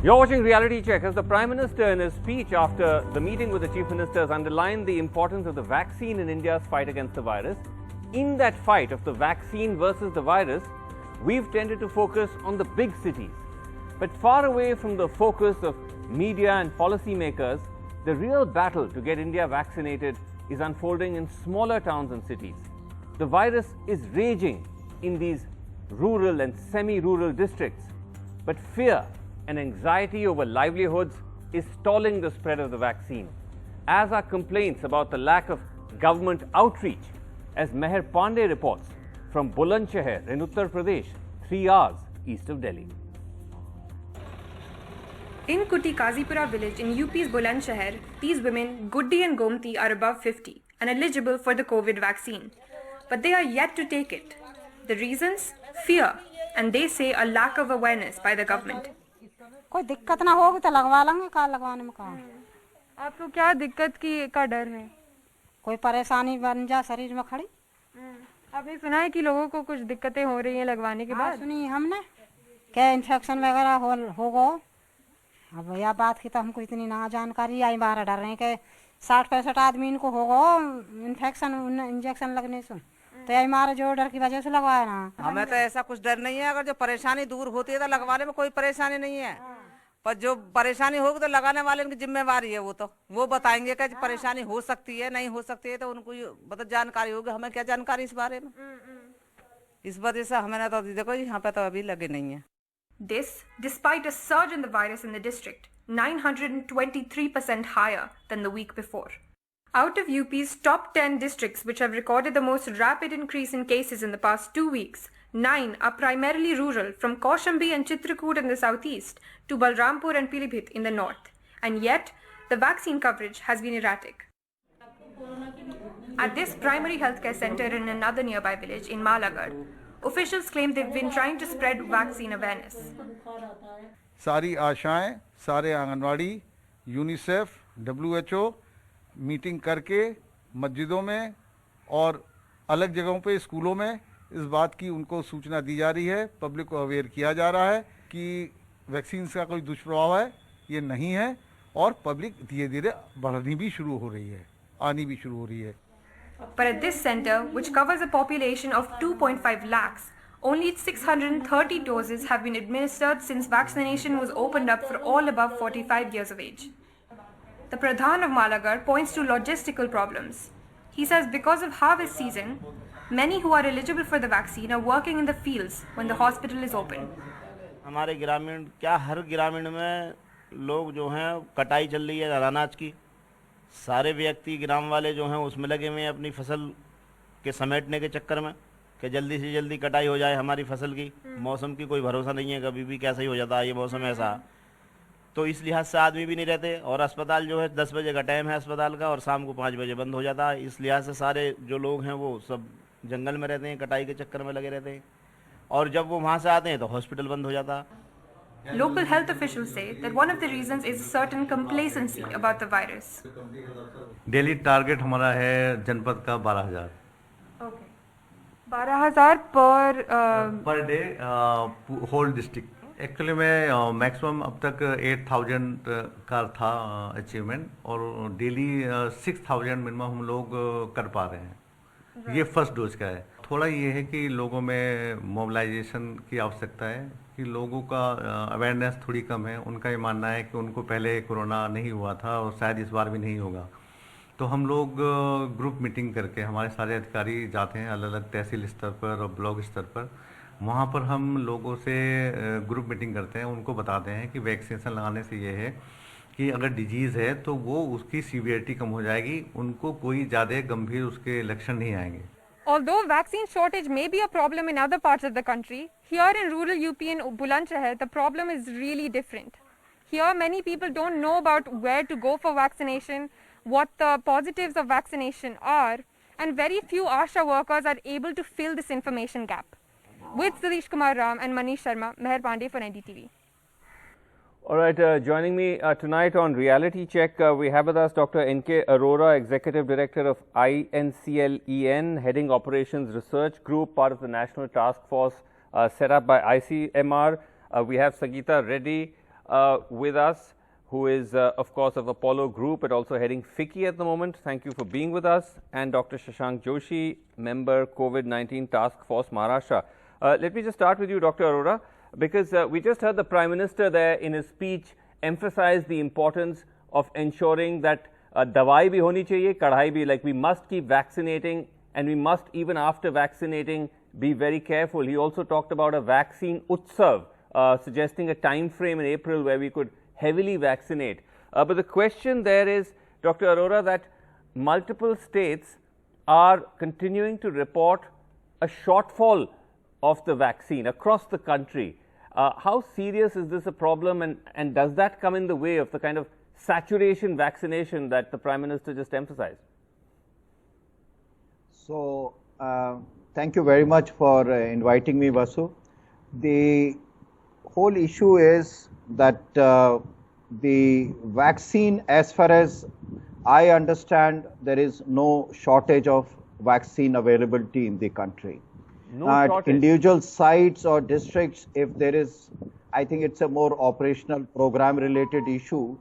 You're watching Reality Check as the Prime Minister in his speech after the meeting with the Chief Ministers underlined the importance of the vaccine in India's fight against the virus. In that fight of the vaccine versus the virus, we've tended to focus on the big cities. But far away from the focus of media and policymakers, the real battle to get India vaccinated is unfolding in smaller towns and cities. The virus is raging in these rural and semi-rural districts, but fear and anxiety over livelihoods is stalling the spread of the vaccine, as are complaints about the lack of government outreach, as Meher Pandey reports from Bulandshahr in Uttar Pradesh, 3 hours east of Delhi. In Kuti Kazipura village in UP's Bulandshahr, these women, Guddi and Gomti, are above 50 and eligible for the COVID vaccine. But they are yet to take it. The reasons? Fear, and they say a lack of awareness by the government. कोई दिक्कत ना होगी तो लगवा लेंगे का लगवाने में कहा आपको क्या दिक्कत का डर है? कोई परेशानी बन जा शरीर में खड़ी। आपने सुना है कि लोगों को कुछ दिक्कतें हो रही हैं लगवाने के बाद? सुनी हमने क्या इन्फेक्शन वगैरह होगा। अब यह बात की तो हमको इतनी ना जानकारी आई, बाहर डर रहे हैं कि 60-65 आदमी इनको होगा इन्फेक्शन इंजेक्शन लगने से, तो यही हमारे जो डर की वजह से लगवाया ना। हमें तो ऐसा कुछ डर नहीं है, अगर जो परेशानी दूर होती है तो लगवाने में कोई परेशानी नहीं है, पर जो परेशानी होगी तो लगाने वाले की जिम्मेवारी है, वो बताएंगे कि परेशानी हो सकती है नहीं हो सकती है, तो उनको मतलब जानकारी होगी। हमें क्या जानकारी इस बारे में, इस वजह से हमें तो देखो यहाँ पे तो अभी लगे नहीं है। This, despite a surge in the virus in the district, 923% higher than the week before. Out of UP's top 10 districts which have recorded the most rapid increase in cases in the past 2 weeks, 9 are primarily rural, from Kaushambi and Chitrakoot in the southeast to Balrampur and Pilibhit in the north. And yet, the vaccine coverage has been erratic. At this primary healthcare center in another nearby village in Malagarh, officials claim they've been trying to spread vaccine awareness. सारी आशाएं, सारे anganwadi, UNICEF, WHO meeting करके मस्जिदों में और अलग जगहों पे स्कूलों में इस बात की उनको सूचना दी जा रही है, पब्लिक को अवेयर किया जा रहा है कि वैक्सीन का कोई दुष्प्रभाव है, ये नहीं है, और पब्लिक धीरे धीरे बढ़नी भी शुरू हो रही है, आनी भी शुरू हो रही है। But at this center, which covers a population of 2.5 lakhs, only 630 doses have been administered since vaccination was opened up for all above 45 years of age. The Pradhan of Malagarh points to logistical problems. He says because of harvest season, many who are eligible for the vaccine are working in the fields when the hospital is open. हमारे ग्रामीण क्या हर ग्रामीण में लोग जो हैं कटाई चल रही है अनाज की, सारे व्यक्ति ग्राम वाले जो हैं उसमें लगे हुए हैं अपनी फसल के समेटने के चक्कर में कि जल्दी से जल्दी कटाई हो जाए हमारी फसल की। मौसम की कोई भरोसा नहीं है, कभी भी कैसा ही हो जाता है ये मौसम ऐसा, तो इस लिहाज से आदमी भी नहीं रहते, और अस्पताल जो है 10 बजे का टाइम है अस्पताल का और शाम को 5 बजे बंद हो जाता है। इस लिहाज से सारे जो लोग हैं वो सब जंगल में रहते हैं, कटाई के चक्कर में लगे रहते हैं, और जब वो वहाँ से आते हैं तो हॉस्पिटल बंद हो जाता है। Local health officials say that one of the reasons is a certain complacency about the virus. Daily target हमारा है जनपद का 12,000। Okay. 12,000 per day whole district. Actually में मैक्सिमम अब तक 8,000 का था अचीवमेंट, और डेली 6,000 मिनिमम हम लोग कर पा रहे हैं। ये फर्स्ट डोज का है। थोड़ा ये है कि लोगों में मोबिलाइजेशन की आवश्यकता है, कि लोगों का अवेयरनेस थोड़ी कम है। उनका ये मानना है कि उनको पहले कोरोना नहीं हुआ था और शायद इस बार भी नहीं होगा, तो हम लोग ग्रुप मीटिंग करके हमारे सारे अधिकारी जाते हैं अलग अलग तहसील स्तर पर और ब्लॉक स्तर पर, वहाँ पर हम लोगों से ग्रुप मीटिंग करते हैं, उनको बताते हैं कि वैक्सीनेशन लगाने से ये है कि अगर डिजीज़ है तो वो उसकी सीवियरिटी कम हो जाएगी, उनको कोई ज़्यादा गंभीर उसके लक्षण नहीं आएंगे। Although vaccine shortage may be a problem in other parts of the country, here in rural UP in Bulandshahr, the problem is really different. Here, many people don't know about where to go for vaccination, what the positives of vaccination are, and very few ASHA workers are able to fill this information gap. With Satish Kumar Ram and Manish Sharma, Meher Pandey for NDTV. All right, joining me tonight on Reality Check, we have with us Dr. N.K. Arora, Executive Director of INCLEN, heading Operations Research Group, part of the National Task Force set up by ICMR. We have Sangeeta Reddy, with us, who is, of course, of Apollo Group, but also heading FICCI at the moment. Thank you for being with us. And Dr. Shashank Joshi, member, COVID-19 Task Force, Maharashtra. Let me just start with you, Dr. Arora, because we just heard the Prime Minister there in his speech emphasize the importance of ensuring that dawai bhi honi chahiye, kadhai bhi, like we must keep vaccinating, and we must, even after vaccinating, be very careful. He also talked about a vaccine utsav, suggesting a time frame in April where we could heavily vaccinate. But the question there is, Dr. Arora, that multiple states are continuing to report a shortfall of the vaccine across the country. How serious is this a problem, and does that come in the way of the kind of saturation vaccination that the Prime Minister just emphasized? So, thank you very much for inviting me, Vasu. The whole issue is that the vaccine, as far as I understand, there is no shortage of vaccine availability in the country. No At shortage. individual sites or districts, if there is, I think it's a more operational program related issue,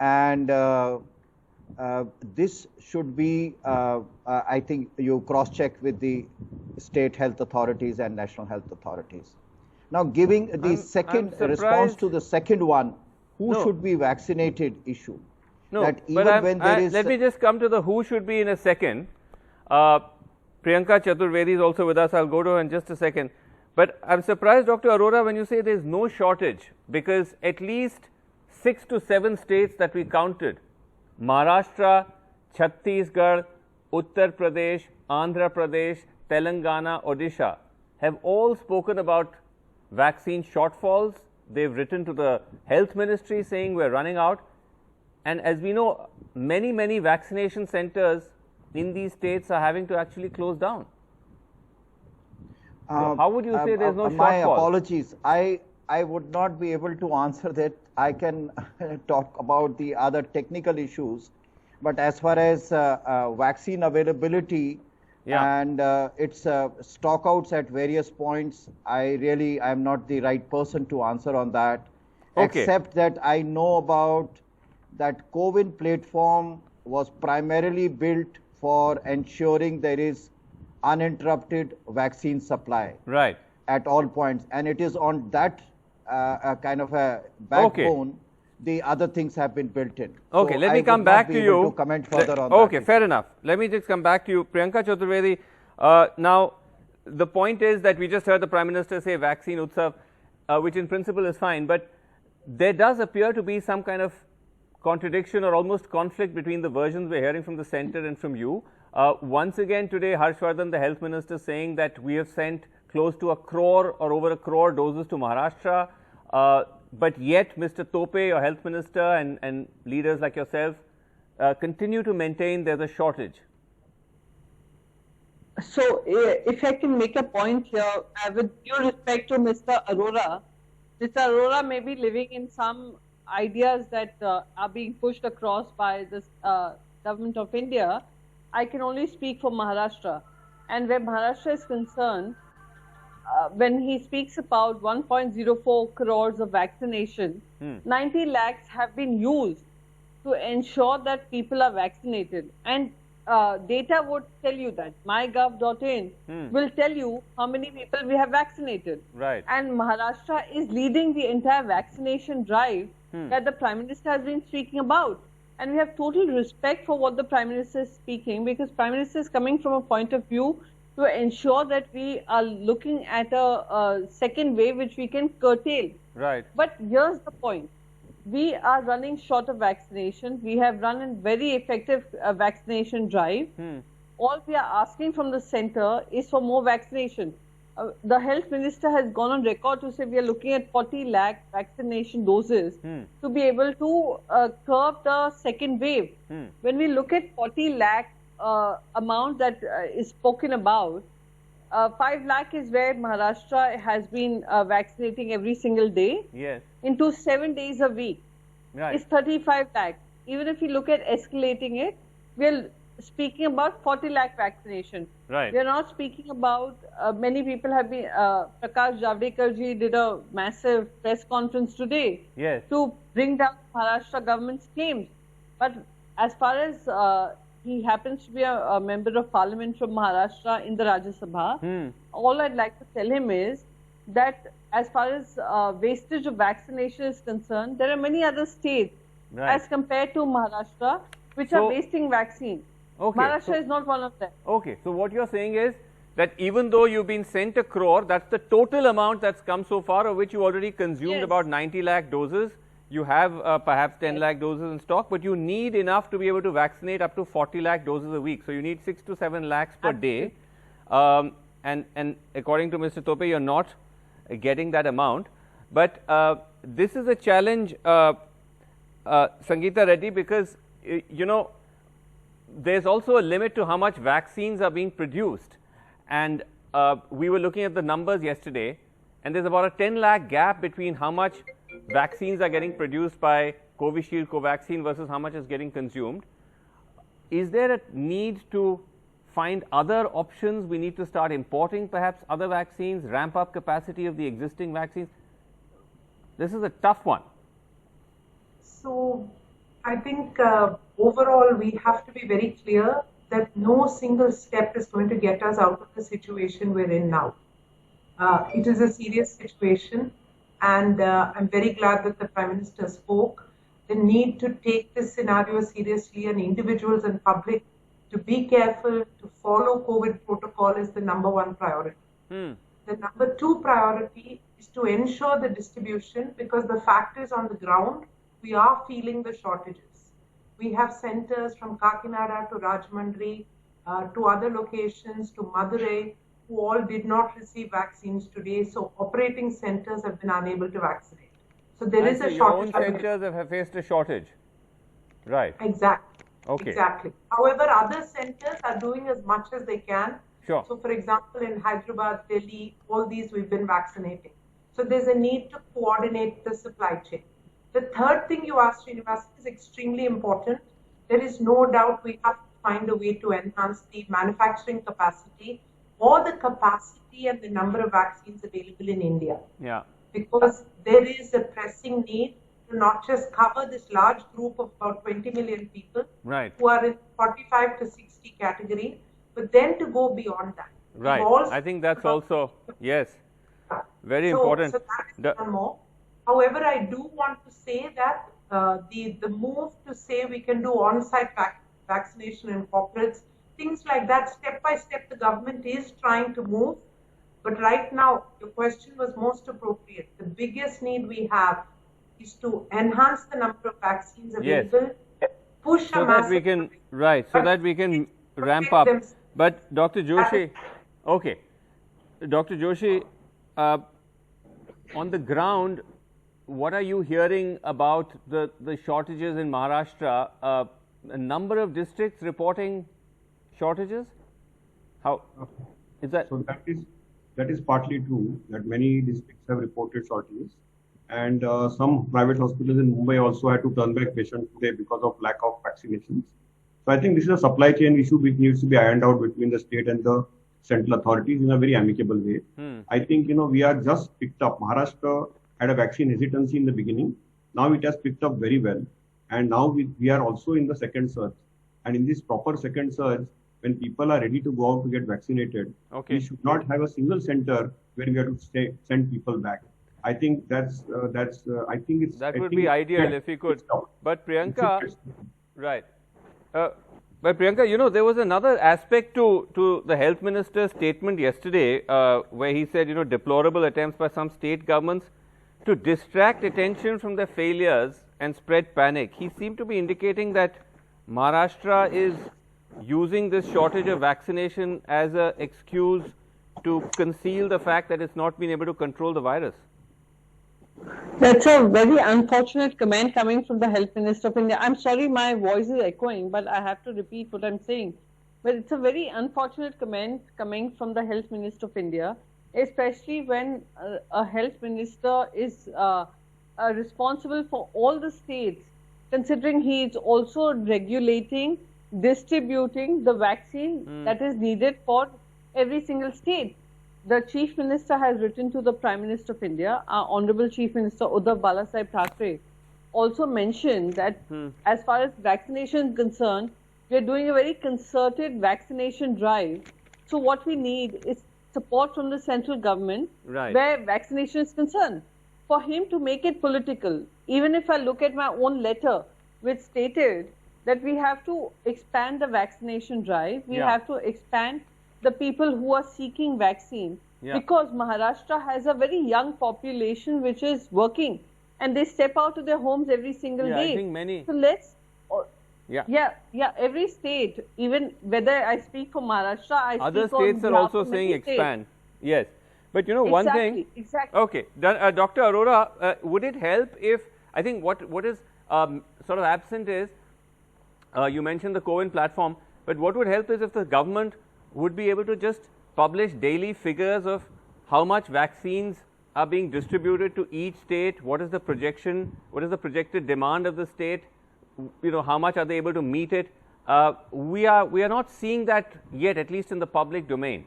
and this should be, I think you cross check with the state health authorities and national health authorities. Now, giving the second response to the second one, who should be vaccinated issue. No, that but even when there is let me just come to the who should be in a second. Priyanka Chaturvedi is also with us. I'll go to her in just a second. But I'm surprised, Dr. Arora, when you say there's no shortage, because at least 6 to 7 states that we counted, Maharashtra, Chhattisgarh, Uttar Pradesh, Andhra Pradesh, Telangana, Odisha, have all spoken about vaccine shortfalls. They've written to the health ministry saying we're running out. And as we know, many vaccination centers in these states are having to actually close down. So how would you say there's no shortfall? My apologies. I would not be able to answer that. I can talk about the other technical issues. But as far as vaccine availability and its stockouts at various points, I am not the right person to answer on that. Okay. Except that I know about that CoWIN platform was primarily built for ensuring there is uninterrupted vaccine supply at all points, and it is on that kind of a backbone the other things have been built in. Okay, so let me I come would back not to be you. able to comment further on okay, that. fair enough. Let me just come back to you, Priyanka Chaturvedi. Now, the point is that we just heard the Prime Minister say vaccine utsav, which in principle is fine, but there does appear to be some kind of contradiction or almost conflict between the versions we're hearing from the centre and from you. Once again today, Harshvardhan, the health minister, saying that we have sent close to 1 crore or over 1 crore doses to Maharashtra, but yet Mr. Tope, your health minister, and leaders like yourself continue to maintain there's a shortage. So, if I can make a point here, with due respect to Mr. Arora may be living in some ideas that are being pushed across by the government of India. I can only speak for Maharashtra. And where Maharashtra is concerned, when he speaks about 1.04 crores of vaccination, 90 lakhs have been used to ensure that people are vaccinated. And data would tell you that. mygov.in will tell you how many people we have vaccinated. Right. And Maharashtra is leading the entire vaccination drive that the Prime Minister has been speaking about. And we have total respect for what the Prime Minister is speaking, because Prime Minister is coming from a point of view to ensure that we are looking at a second wave which we can curtail. Right. But here's the point. We are running short of vaccination. We have run a very effective vaccination drive. All we are asking from the centre is for more vaccination. The health minister has gone on record to say we are looking at 40 lakh vaccination doses to be able to curb the second wave. When we look at 40 lakh amount that is spoken about, 5 lakh is where Maharashtra has been vaccinating every single day. Yes. Into 7 days a week. Right. It's 35 lakh. Even if you look at escalating it, we're speaking about 40 lakh vaccination. Right. We are not speaking about many people have been. Prakash Javadekar ji did a massive press conference today Yes. to bring down Maharashtra government's claims. But as far as he happens to be a member of parliament from Maharashtra in the Rajya Sabha, all I'd like to tell him is that as far as wastage of vaccination is concerned, there are many other states as compared to Maharashtra which are wasting vaccine. Okay, Maharashtra is not one of them. Okay, so what you're saying is that even though you've been sent 1 crore, that's the total amount that's come so far, of which you already consumed about 90 lakh doses. You have perhaps 10 lakh doses in stock, but you need enough to be able to vaccinate up to 40 lakh doses a week. So you need 6 to 7 lakhs per day. And according to Mr. Tope, you're not getting that amount. But this is a challenge, Sangeeta Reddy, because, you know, there's also a limit to how much vaccines are being produced. And we were looking at the numbers yesterday, and there's about a 10 lakh gap between how much vaccines are getting produced by Covishield, Covaxin versus how much is getting consumed. Is there a need to find other options? We need to start importing perhaps other vaccines, ramp up capacity of the existing vaccines. This is a tough one. So I think overall we have to be very clear that no single step is going to get us out of the situation we're in now. It is a serious situation, and I'm very glad that the Prime Minister spoke. The need to take this scenario seriously, and individuals and public to be careful, to follow COVID protocol is the #1 priority. The #2 priority is to ensure the distribution, because the fact is on the ground, we are feeling the shortages. We have centers from Kakinada to Rajahmundry to other locations to Madurai who all did not receive vaccines today. So operating centers have been unable to vaccinate. So there is a shortage. Your own centers have faced a shortage. Right. Exactly. Okay. Exactly. However, other centers are doing as much as they can. Sure. So for example, in Hyderabad, Delhi, all these we've been vaccinating. So there's a need to coordinate the supply chain. The third thing you asked, Srinivas, is extremely important. There is no doubt we have to find a way to enhance the manufacturing capacity or the capacity and the number of vaccines available in India. Yeah. Because there is a pressing need to not just cover this large group of about 20 million people who are in 45 to 60 category, but then to go beyond that. Right. I think that's also, yes, very important. So that is one more. However, I do want to say that the move to say we can do on-site vaccination in corporates, things like that, step by step, the government is trying to move. But right now, your question was most appropriate. The biggest need we have is to enhance the number of vaccines available, push so that we can, so that we can ramp up. But Dr. Joshi, okay, Dr. Joshi, on the ground, what are you hearing about the shortages in Maharashtra? A number of districts reporting shortages? How is that? So that is partly true, that many districts have reported shortages, and some private hospitals in Mumbai also had to turn back patients today because of lack of vaccinations. So I think this is a supply chain issue which needs to be ironed out between the state and the central authorities in a very amicable way. I think, we are just picked up. Maharashtra had a vaccine hesitancy in the beginning. Now it has picked up very well. And now we are also in the second surge. And in this proper second surge, when people are ready to go out to get vaccinated, we should not have a single center where we have to send people back. I think that would be ideal if we could. But Priyanka, right. But Priyanka, there was another aspect to the Health Minister's statement yesterday where he said, deplorable attempts by some state governments to distract attention from their failures and spread panic. He seemed to be indicating that Maharashtra is using this shortage of vaccination as an excuse to conceal the fact that it's not been able to control the virus. That's a very unfortunate comment coming from the Health Minister of India. I'm sorry my voice is echoing, but I have to repeat what I'm saying. But it's a very unfortunate comment coming from the Health Minister of India, especially when a Health Minister is responsible for all the states, considering he is also regulating distributing the vaccine that is needed for every single state. The Chief Minister has written to the Prime Minister of India, our Honorable Chief Minister Uddhav Balasaheb Thackeray, also mentioned that as far as vaccination is concerned, we are doing a very concerted vaccination drive. So what we need is support from the central government where vaccination is concerned. For him to make it political, even if I look at my own letter, which stated that we have to expand the vaccination drive, we have to expand the people who are seeking vaccine, because Maharashtra has a very young population which is working and they step out of their homes every single day. I think many. So let's, every state, even whether I speak for Maharashtra, I other speak states on are also behalf of saying many states. expand. Yes. But you know, one thing. Exactly. Okay. Dr. Arora, would it help if, I think what is sort of absent is, you mentioned the CoWIN platform, but what would help is if the government would be able to just publish daily figures of how much vaccines are being distributed to each state, what is the projection, what is the projected demand of the state, you know, how much are they able to meet it. We are not seeing that yet, at least in the public domain.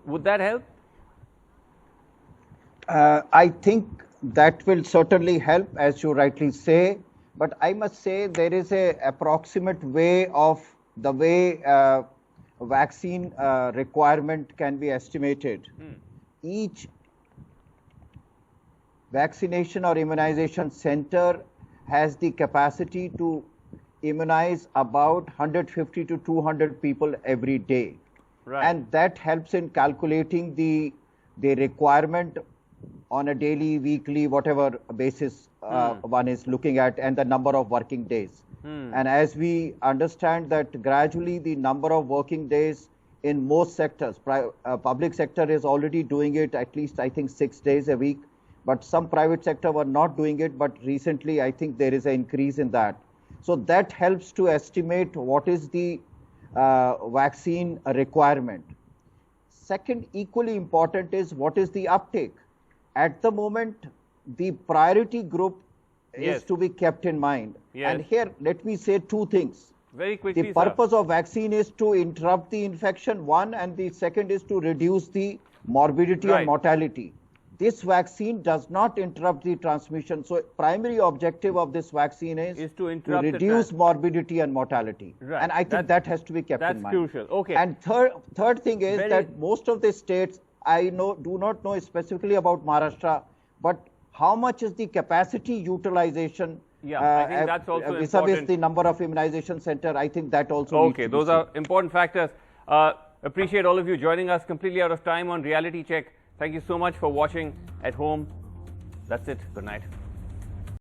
Would that help? I think that will certainly help, as you rightly say, but I must say there is a approximate way of the way vaccine requirement can be estimated. Each vaccination or immunization center has the capacity to immunize about 150 to 200 people every day. And that helps in calculating the requirement on a daily, weekly, whatever basis one is looking at, and the number of working days. And as we understand that gradually the number of working days in most sectors, public sector is already doing it at least I think 6 days a week, but some private sector were not doing it, but recently I think there is an increase in that. So that helps to estimate what is the vaccine requirement. Second, equally important is what is the uptake. At the moment, the priority group is to be kept in mind. And here, let me say two things. Very quickly, the purpose of vaccine is to interrupt the infection, one, and the second is to reduce the morbidity and mortality. This vaccine does not interrupt the transmission. So, primary objective of this vaccine is to reduce morbidity and mortality. And I think that has to be kept in mind. That's crucial. Okay. And third thing is that most of the states, I do not know specifically about Maharashtra, but how much is the capacity utilization? I think that's also vis-a-vis the number of immunization center. I think that also. Okay, those are important factors. Appreciate all of you joining us completely out of time on Reality Check. Thank you so much for watching at home. That's it. Good night.